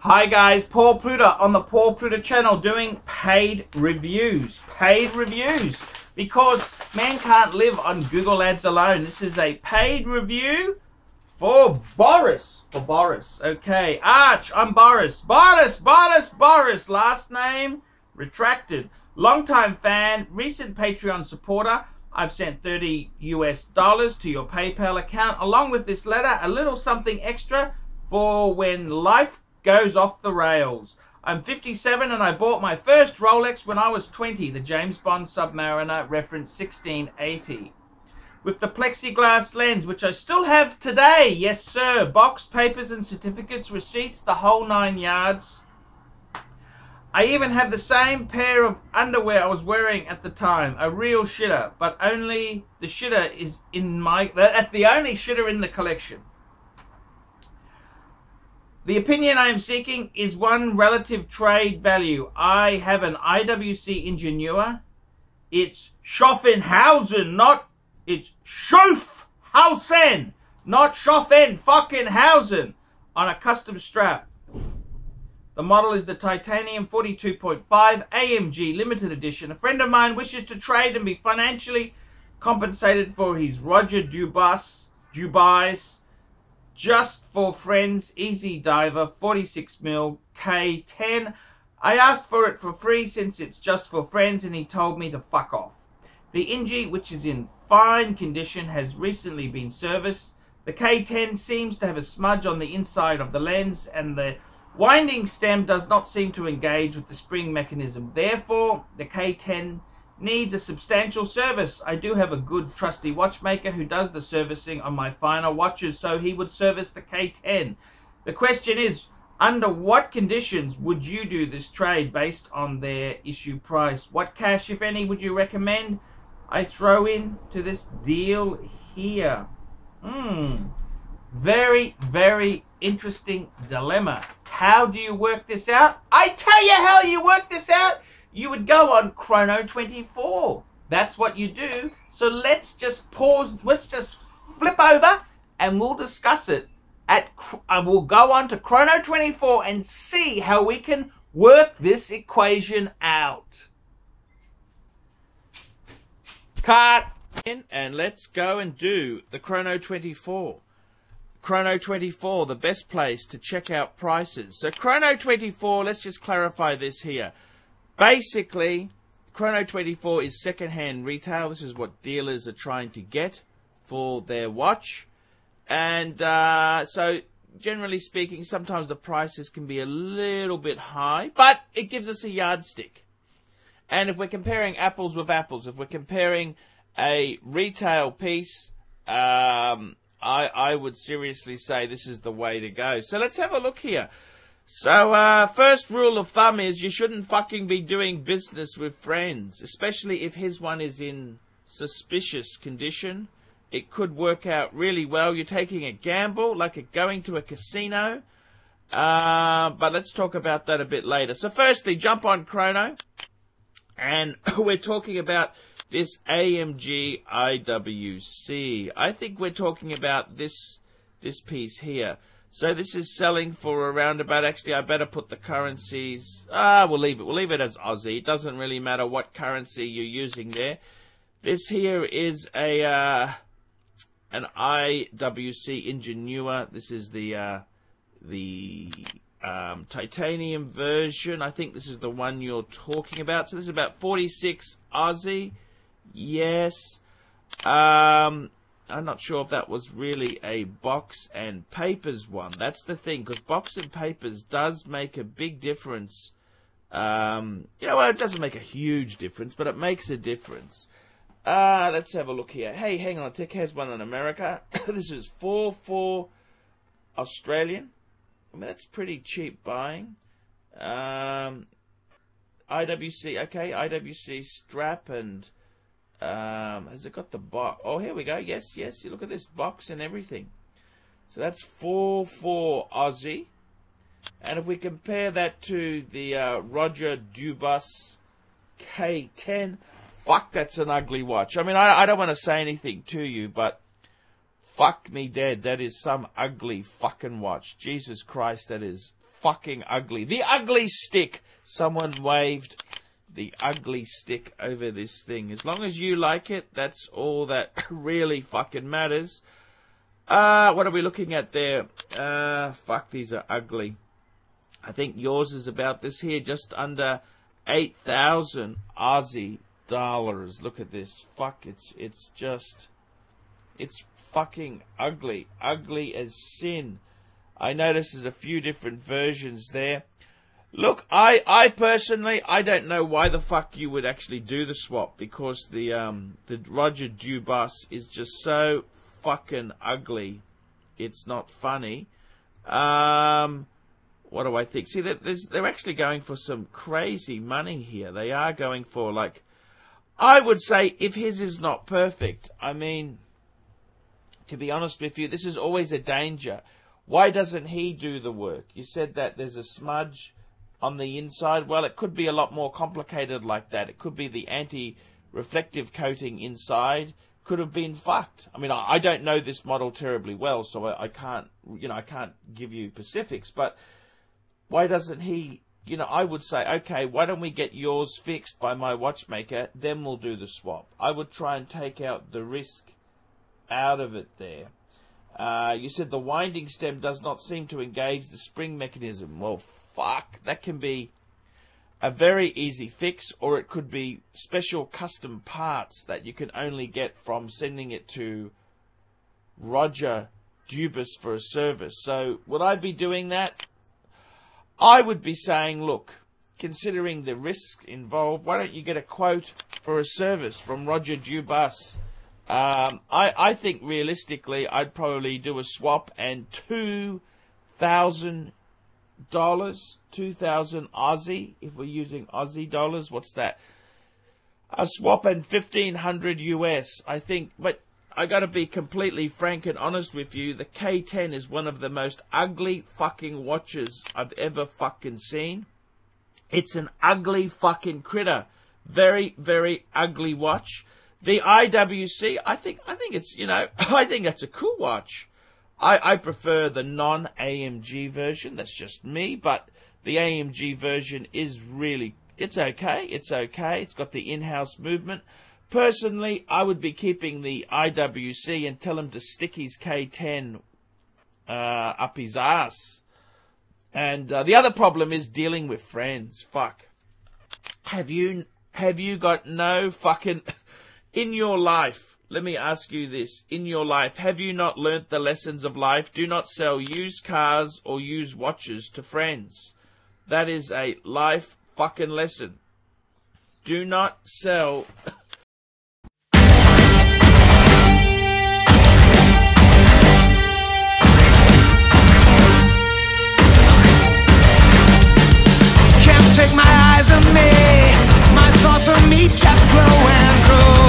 Hi guys, Paul Pluta on the Paul Pluta channel doing paid reviews. Paid reviews. Because man can't live on Google ads alone. This is a paid review for Boris. For Boris. Okay. Arch, I'm Boris. Boris. Last name retracted. Longtime fan, recent Patreon supporter. I've sent $30 US to your PayPal account. Along with this letter, a little something extra for when life goes off the rails. I'm 57 and I bought my first Rolex when I was 20, the James Bond Submariner reference 1680. With the plexiglass lens, which I still have today, yes sir, box, papers and certificates, receipts, the whole 9 yards. I even have the same pair of underwear I was wearing at the time, a real shitter, but only the shitter is in my, that's the only shitter in the collection. The opinion I am seeking is one relative trade value. I have an IWC Ingenieur. It's Schaffenhausen, not, it's Schaffhausen, not Schaffen fucking Hausen, on a custom strap. The model is the titanium 42.5 AMG limited edition. A friend of mine wishes to trade and be financially compensated for his Roger Dubuis, just for friends, easy diver, 46mm K-10. I asked for it for free since it's just for friends and he told me to fuck off. The Ingi, which is in fine condition, has recently been serviced. The K-10 seems to have a smudge on the inside of the lens and the winding stem does not seem to engage with the spring mechanism. Therefore, the K-10 needs a substantial service. I do have a good trusty watchmaker who does the servicing on my finer watches, so he would service the K-10. The question is, under what conditions would you do this trade based on their issue price? What cash, if any, would you recommend I throw in to this deal here? Very, very interesting dilemma. How do you work this out? I tell you how you work this out. You would go on Chrono24. That's what you do. So let's just pause. Let's just flip over and we'll discuss it. We'll go on to Chrono24 and see how we can work this equation out. Cut in and let's go and do the Chrono24. Chrono24, the best place to check out prices. So Chrono24, let's just clarify this here. Basically, Chrono24 is second-hand retail. This is what dealers are trying to get for their watch. And so, generally speaking, sometimes the prices can be a little bit high, but it gives us a yardstick. And if we're comparing apples with apples, if we're comparing a retail piece, I would seriously say this is the way to go. So let's have a look here. So, first rule of thumb is you shouldn't fucking be doing business with friends, especially if his one is in suspicious condition. It could work out really well. You're taking a gamble, like going to a casino. But let's talk about that a bit later. So firstly, jump on Chrono. And we're talking about this AMG IWC. I think we're talking about this piece here. So this is selling for around about, actually I better put the currencies, we'll leave it as Aussie. It doesn't really matter what currency you're using there. This here is an IWC Ingenieur. This is the titanium version. I think this is the one you're talking about. So this is about 46 Aussie. Yes. I'm not sure if that was really a box and papers one. That's the thing, because box and papers does make a big difference. Well, it doesn't make a huge difference, but it makes a difference. Let's have a look here. Hey, hang on, Tech has one in America. This is 4 Australian. I mean, that's pretty cheap buying. IWC, okay, IWC strap and... has it got the box? Oh, here we go. Yes. You look at this box and everything. So that's 4 Aussie. And if we compare that to the Roger Dubuis K-10, fuck, that's an ugly watch. I mean, I don't want to say anything to you, but fuck me dead. That is some ugly fucking watch. Jesus Christ, that is fucking ugly. The ugly stick. Someone waved the ugly stick over this thing. As long as you like it, that's all that really fucking matters. What are we looking at there? Fuck, these are ugly. I think yours is about this here, just under 8,000 Aussie dollars. Look at this. Fuck, it's fucking ugly. Ugly as sin. I notice there's a few different versions there. Look, I personally, I don't know why the fuck you would actually do the swap, because the Roger Dubuis is just so fucking ugly. It's not funny. What do I think? See, they're actually going for some crazy money here. They are going for, like, I would say, if his is not perfect, I mean, to be honest with you, this is always a danger. Why doesn't he do the work? You said that there's a smudge on the inside. Well, it could be a lot more complicated like that. It could be the anti-reflective coating inside could have been fucked. I mean, I don't know this model terribly well, so I can't, I can't give you specifics, but why doesn't he, I would say, okay, why don't we get yours fixed by my watchmaker, then we'll do the swap. I would try and take out the risk out of it there. You said the winding stem does not seem to engage the spring mechanism. Well, fuck, that can be a very easy fix, or it could be special custom parts that you can only get from sending it to Roger Dubuis for a service. So would I be doing that? I would be saying, look, considering the risk involved, why don't you get a quote for a service from Roger Dubuis? I think realistically I'd probably do a swap, and $2,000, 2,000 Aussie, if we're using Aussie dollars, what's that? A swap and 1,500 US, I think. But I gotta be completely frank and honest with you, the K-10 is one of the most ugly fucking watches I've ever fucking seen. It's an ugly fucking critter. Very, very ugly watch. The IWC, I think it's, I think that's a cool watch. I prefer the non-AMG version. That's just me, but the AMG version is really, it's okay. It's okay. It's got the in-house movement. Personally, I would be keeping the IWC and tell him to stick his K-10 up his ass. And the other problem is dealing with friends. Fuck. Have you got no fucking... In your life, let me ask you this. In your life, have you not learnt the lessons of life? Do not sell used cars or used watches to friends. That is a life fucking lesson. Do not sell... Can't take my eyes on me. My thoughts on me just grow and grow.